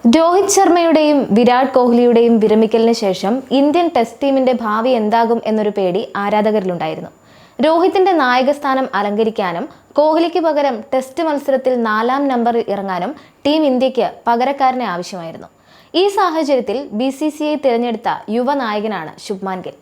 രോഹിത് ശർമ്മയുടെയും വിരാട് കോഹ്ലിയുടെയും വിരമിക്കലിന് ശേഷം Indian test ടീമിന്റെ ഭാവി എന്താകും എന്നൊരു പേടി ആരാധകരിലുണ്ടായിരുന്നു. രോഹിത്തിന്റെ നായകസ്ഥാനം അലങ്കരിക്കാനും കോഹ്ലിക്ക് പകരം ടെസ്റ്റ് മത്സരത്തിൽ 4-ാം നമ്പറിൽ ഇറങ്ങാനും ടീം ഇന്ത്യക്ക് പകരക്കാരനെ ആവശ്യമായിരുന്നു. ഈ സാഹചര്യത്തിൽ BCCI തിരഞ്ഞെടുത്ത യുവനായകനാണ് ശുഭ്മാൻ ഗിൽ.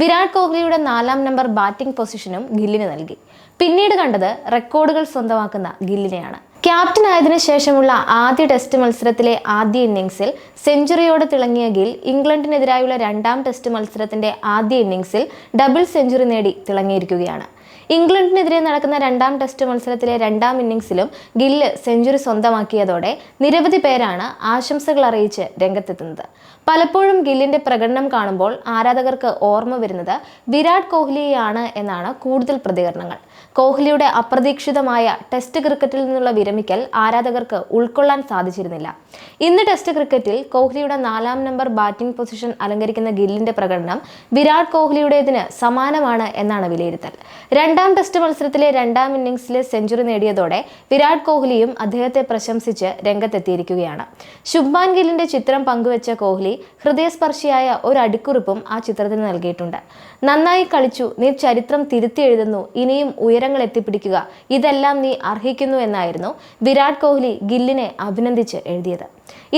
വിരാട് കോഹ്ലിയുടെ 4-ാം നമ്പർ ബാറ്റിംഗ് പൊസിഷനും ഗില്ലിന് നൽകി. പിന്നീട് കണ്ടത് റെക്കോർഡുകൾ സ്വന്തമാക്കുന്ന ഗില്ലിനെയാണ്. ക്യാപ്റ്റനായതിനു ശേഷമുള്ള ആദ്യ ടെസ്റ്റ് മത്സരത്തിലെ ആദ്യ ഇന്നിംഗ്സിൽ സെഞ്ചുറിയോടെ തിളങ്ങിയ ഗിൽ ഇംഗ്ലണ്ടിനെതിരായുള്ള 2-ാം ടെസ്റ്റ് മത്സരത്തിന്റെ ആദ്യ ഇന്നിംഗ്സിൽ ഡബിൾ സെഞ്ചുറി നേടി തിളങ്ങിയിരിക്കുകയാണ്. ഇംഗ്ലണ്ടിനെതിരെ നടക്കുന്ന 2-ാം ടെസ്റ്റ് മത്സരത്തിലെ 2-ാം ഇന്നിംഗ്സിലും ഗില്ല് സെഞ്ചുറി സ്വന്തമാക്കിയതോടെ നിരവധി പേരാണ് ആശംസകൾ അറിയിച്ച് രംഗത്തെത്തുന്നത്. പലപ്പോഴും ഗില്ലിന്റെ പ്രകടനം കാണുമ്പോൾ ആരാധകർക്ക് ഓർമ്മ വരുന്നത് വിരാട് കോഹ്ലിയെയാണ് എന്നാണ് കൂടുതൽ പ്രതികരണങ്ങൾ. കോഹ്ലിയുടെ അപ്രതീക്ഷിതമായ ടെസ്റ്റ് ക്രിക്കറ്റിൽ നിന്നുള്ള വിരമിക്കൽ ആരാധകർക്ക് ഉൾക്കൊള്ളാൻ സാധിച്ചിരുന്നില്ല. ഇന്ന് ടെസ്റ്റ് ക്രിക്കറ്റിൽ കോഹ്ലിയുടെ 4-ാം നമ്പർ ബാറ്റിംഗ് പൊസിഷൻ അലങ്കരിക്കുന്ന ഗില്ലിന്റെ പ്രകടനം വിരാട് കോഹ്ലിയുടേതിന് സമാനമാണ് എന്നാണ് വിലയിരുത്തൽ. 2-ാം ടെസ്റ്റ് മത്സരത്തിലെ 2-ാം ഇന്നിംഗ്സിലെ സെഞ്ചുറി നേടിയതോടെ വിരാട് കോഹ്ലിയും അദ്ദേഹത്തെ പ്രശംസിച്ച് രംഗത്തെത്തിയിരിക്കുകയാണ്. ശുഭ്മാൻ ഗില്ലിന്റെ ചിത്രം പങ്കുവെച്ച കോഹ്ലി ഹൃദയസ്പർശിയായ ഒരു അടിക്കുറിപ്പും ആ ചിത്രത്തിന് നൽകിയിട്ടുണ്ട്. നന്നായി കളിച്ചു, നീ ചരിത്രം തിരുത്തി എഴുതുന്നു, ഇനിയും ഉയരങ്ങൾ എത്തിപ്പിടിക്കുക, ഇതെല്ലാം നീ അർഹിക്കുന്നു എന്നായിരുന്നു വിരാട് കോഹ്ലി ഗില്ലിനെ അഭിനന്ദിച്ച് എഴുതിയത്.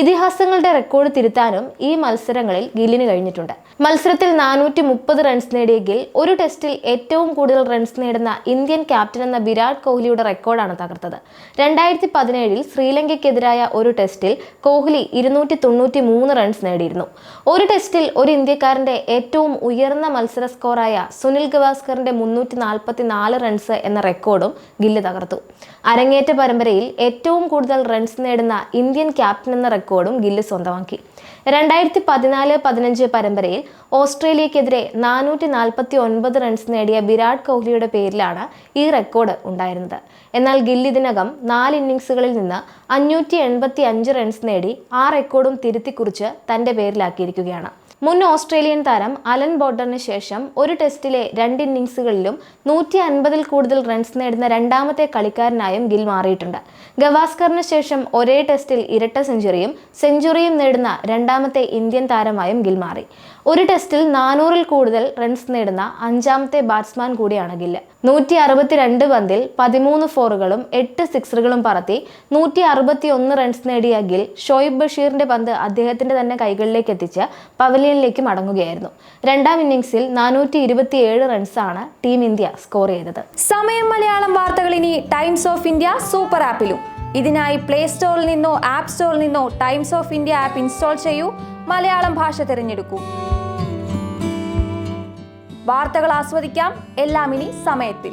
ഇതിഹാസങ്ങളുടെ റെക്കോർഡ് തിരുത്താനും ഈ മത്സരങ്ങളിൽ ഗില്ലിന് കഴിഞ്ഞിട്ടുണ്ട്. മത്സരത്തിൽ 430 റൺസ് നേടിയ ഗിൽ ഒരു ടെസ്റ്റിൽ ഏറ്റവും കൂടുതൽ റൺസ് നേടുന്ന ഇന്ത്യൻ ക്യാപ്റ്റൻ എന്ന വിരാട് കോഹ്ലിയുടെ റെക്കോർഡാണ് തകർത്തത്. 2017 ശ്രീലങ്കയ്ക്കെതിരായ ഒരു ടെസ്റ്റിൽ കോഹ്ലി 293 റൺസ് നേടിയിരുന്നു. ഒരു ടെസ്റ്റിൽ ഒരു ഇന്ത്യക്കാരന്റെ ഏറ്റവും ഉയർന്ന മത്സര സ്കോറായ സുനിൽ ഗവാസ്കറിന്റെ 344 റൺസ് എന്ന റെക്കോർഡും ഗില്ല് തകർത്തു. അരങ്ങേറ്റ പരമ്പരയിൽ ഏറ്റവും കൂടുതൽ റൺസ് നേടുന്ന ഇന്ത്യൻ ക്യാപ്റ്റൻ എന്ന റെക്കോർഡും ഗില്ല് സ്വന്തമാക്കി. 2014-15 പരമ്പരയിൽ ഓസ്ട്രേലിയക്കെതിരെ 449 റൺസ് നേടിയ വിരാട് കോഹ്ലിയുടെ പേരിലാണ് ഈ റെക്കോർഡ് ഉണ്ടായിരുന്നത്. എന്നാൽ ഗിൽ ഇതിനകം 4 ഇന്നിംഗ്സുകളിൽ നിന്ന് 585 റൺസ് നേടി ആ റെക്കോർഡും തിരുത്തിക്കുറിച്ച് തന്റെ പേരിലാക്കിയിരിക്കുകയാണ്. മുൻ ഓസ്ട്രേലിയൻ താരം അലൻ ബോർഡറിന് ശേഷം ഒരു ടെസ്റ്റിലെ 2 ഇന്നിംഗ്സുകളിലും 150-ൽ കൂടുതൽ റൺസ് നേടുന്ന 2-ാമത്തെ കളിക്കാരനായും ഗിൽ മാറിയിട്ടുണ്ട്. ഗവാസ്കറിന് ശേഷം ഒരേ ടെസ്റ്റിൽ ഇരട്ട സെഞ്ചുറിയും നേടുന്ന 2-ാമത്തെ ഇന്ത്യൻ താരമായും ഗിൽ മാറി. ഒരു ടെസ്റ്റിൽ 400-ൽ കൂടുതൽ റൺസ് നേടുന്ന 5-ാമത്തെ ബാറ്റ്സ്മാൻ കൂടിയാണ് ഗില്ല്. 162 പന്തിൽ 13 ഫോറുകളും 8 സിക്സറുകളും പറത്തി 161 റൺസ് നേടിയ ഗിൽ ഷോയിബ് ബഷീറിന്റെ പന്ത് അദ്ദേഹത്തിന്റെ തന്നെ കൈകളിലേക്ക് എത്തിച്ച് പവലിയനിലേക്ക് മടങ്ങുകയായിരുന്നു. 2-ാം ഇന്നിംഗ്സിൽ 427 റൺസാണ് ടീം ഇന്ത്യ സ്കോർ ചെയ്തത്. സമയം മലയാളം വാർത്തകൾ ഇനി ടൈംസ് ഓഫ് ഇന്ത്യ സൂപ്പർ ആപ്പിലും. ഇതിനായി പ്ലേ സ്റ്റോറിൽ നിന്നോ ആപ്പ് സ്റ്റോറിൽ നിന്നോ times of India app install ചെയ്യൂ. മലയാളം ഭാഷ തിരഞ്ഞെടുക്കൂ. വാർത്തകൾ ആസ്വദിക്കാം, എല്ലാം ഇനി സമയത്തിൽ.